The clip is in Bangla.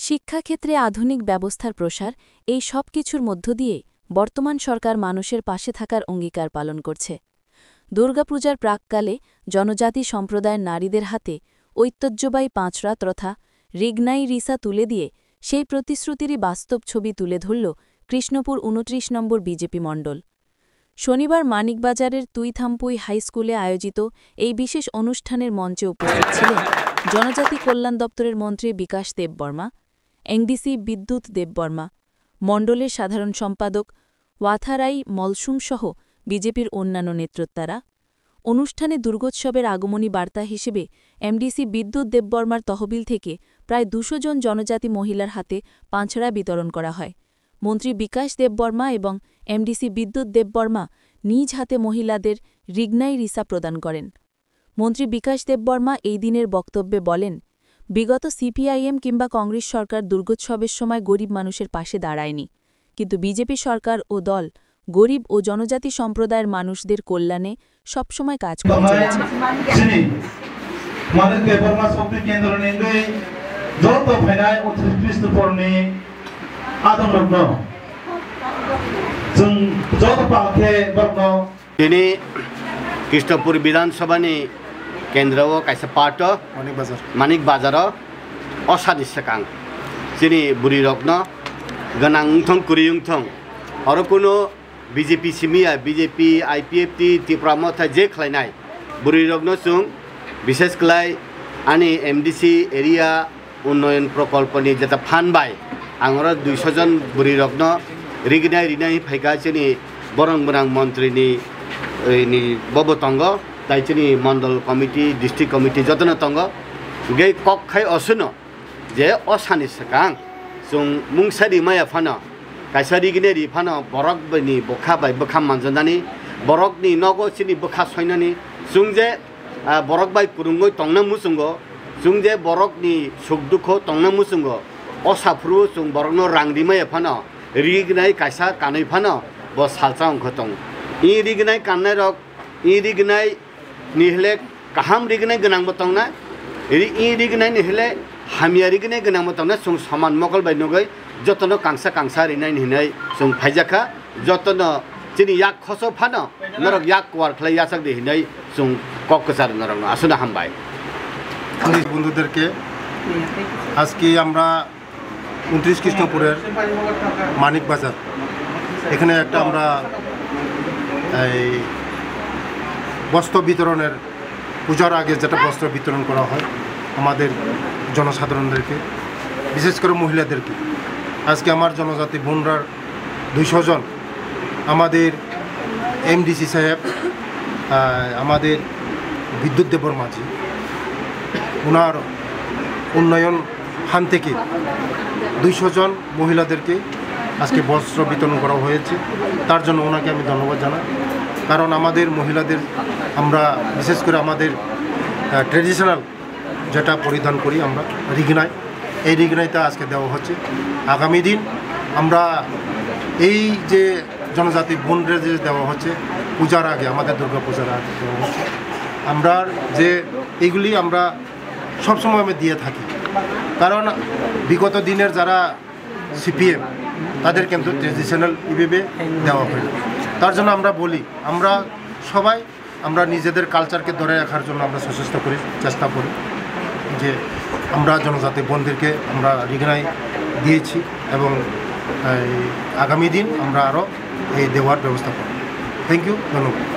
শিক্ষাক্ষেত্রে আধুনিক ব্যবস্থার প্রসার এই সব কিছুর মধ্য দিয়ে বর্তমান সরকার মানুষের পাশে থাকার অঙ্গীকার পালন করছে। দুর্গাপূজার প্রাক্কালে জনজাতি সম্প্রদায়ের নারীদের হাতে ঐতিহ্যবাহী পাঁচরা তথা রিগনাই রিসা তুলে দিয়ে সেই প্রতিশ্রুতিরই বাস্তব ছবি তুলে ধরল কৃষ্ণপুর ২৯ নম্বর বিজেপি মণ্ডল। শনিবার মানিকবাজারের তুইথামপুই হাইস্কুলে আয়োজিত এই বিশেষ অনুষ্ঠানের মঞ্চে উপস্থিত ছিলেন জনজাতি কল্যাণ দপ্তরের মন্ত্রী বিকাশ দেববর্মা, এনডিসি বিদ্যুৎ দেববর্মা, মণ্ডলের সাধারণ সম্পাদক ওয়াথারাই মলসুমসহ বিজেপির অন্যান্য নেতৃত্বারা। অনুষ্ঠানে দুর্গোৎসবের আগমনী বার্তা হিসেবে এমডিসি বিদ্যুৎ দেববর্মার তহবিল থেকে প্রায় ২০০ জন জনজাতি মহিলার হাতে পাঁচড়া বিতরণ করা হয়। মন্ত্রী বিকাশ দেববর্মা এবং এমডিসি বিদ্যুৎ দেববর্মা নিজ হাতে মহিলাদের রিগনাই রিসা প্রদান করেন। মন্ত্রী বিকাশ দেববর্মা এই দিনের বক্তব্যে বলেন, বিগত সিপিআইএম কিংবা কংগ্রেস সরকার দুর্গোৎসবের সময় গরিব মানুষের পাশে দাঁড়ায়নি, কিন্তু বিজেপি সরকার ও দল গরিব ও জনজাতি সম্প্রদায়ের মানুষদের কল্যাণে সবসময় কাজ করে চলেছে। कृष्णपुर विधानसभा केंद्र कैसे पार्ट मानिक बाजार असानी सेकां जिनी बुरी रत्न गनांथं कुरियुंथं और कोनो बीजेपी सिमिया बीजेपी आईपीएफ त्रिपुरा मथा जे खलायनाय बुरी रत्न सुं विशेष कलाई आनी एमडीसी एरिया उन्नयन प्रकल्पनि जेता फान्ड बाय आंगरा 200 जन बुरी रत्न रिगनाय फैका जिनी बरं बरं मन्त्रीनि बबतंग दाइचनी मंडल कमिटी डिस्ट्रिक्ट कमिटी जतन तंग गे कखाय असुन जे असानि सकां जों मुंसारि माया फान कायसारि गिनेरि फान बरक बनि बखा बाय बखा मानजनानि बरकनि नगो सिनि बखा सयनानि जों जे बरक बाय कुरुंगै तंना मुसुंगो जों जे बरकनि सुख दुख तंना मुसुंगो असाफ्रु जों बरकनो रांदि माया फान रिगनाय कायसा कानै फान ब सालचा अंखतंग इ रिगनाय काननाय रक इ रिगनाय निहले काहाम रिगनाय गनां बतंगना इ रिगनाय निहले हामिया रिगनाय गनां बतंगना जों समान मकल बाय नगै जतन कांसा रिनाय निहनाय जों फायजाखा जतन जिनि याक खसो फान नरक याक वार खलाय यासक दिहनाय जों ककसार नरक आसुना हामबाय বন্ধুদেরকে আজকে আমরা 29 কৃষ্ণপুরের মানিক বাজার এখানে একটা আমরা এই বস্ত্র বিতরণের পূজার আগে যেটা বস্ত্র বিতরণ করা হয় আমাদের জনসাধারণদেরকে বিশেষ করে মহিলাদেরকে আজকে আমার জনজাতি বোনরার 200 জন আমাদের এমডিসি সাহেব আমাদের বিদ্যুৎ দেববর্মাজি ওনার উন্নয়ন ফান্ড থেকে 200 জন মহিলাদেরকে আজকে বস্ত্র বিতরণ করা হয়েছে। তার জন্য ওনাকে আমি ধন্যবাদ জানাই, কারণ আমাদের মহিলাদের আমরা বিশেষ করে আমাদের ট্রেডিশনাল যেটা পরিধান করি আমরা রিগনাই, এই রিগনাইটা আজকে দেওয়া হচ্ছে। আগামী দিন আমরা এই যে জনজাতি বোনদের যে দেওয়া হচ্ছে পূজার আগে আমাদের দুর্গা পূজার আগে দেওয়া হচ্ছে, আমরা যে এইগুলি আমরা সবসময় আমি দিয়ে থাকি, কারণ বিগত দিনের যারা সিপিএম তাদের কিন্তু ট্রেডিশনাল ইভাবে দেওয়া হয় না। তার জন্য আমরা বলি আমরা সবাই আমরা নিজেদের কালচারকে ধরে রাখার জন্য আমরা সচেষ্ট করি, চেষ্টা করি যে আমরা জনজাতি বোনদেরকে আমরা রিগনাই দিয়েছি এবং আগামী দিন আমরা আরও এই দেওয়ার ব্যবস্থা করি। থ্যাংক ইউ, ধন্যবাদ।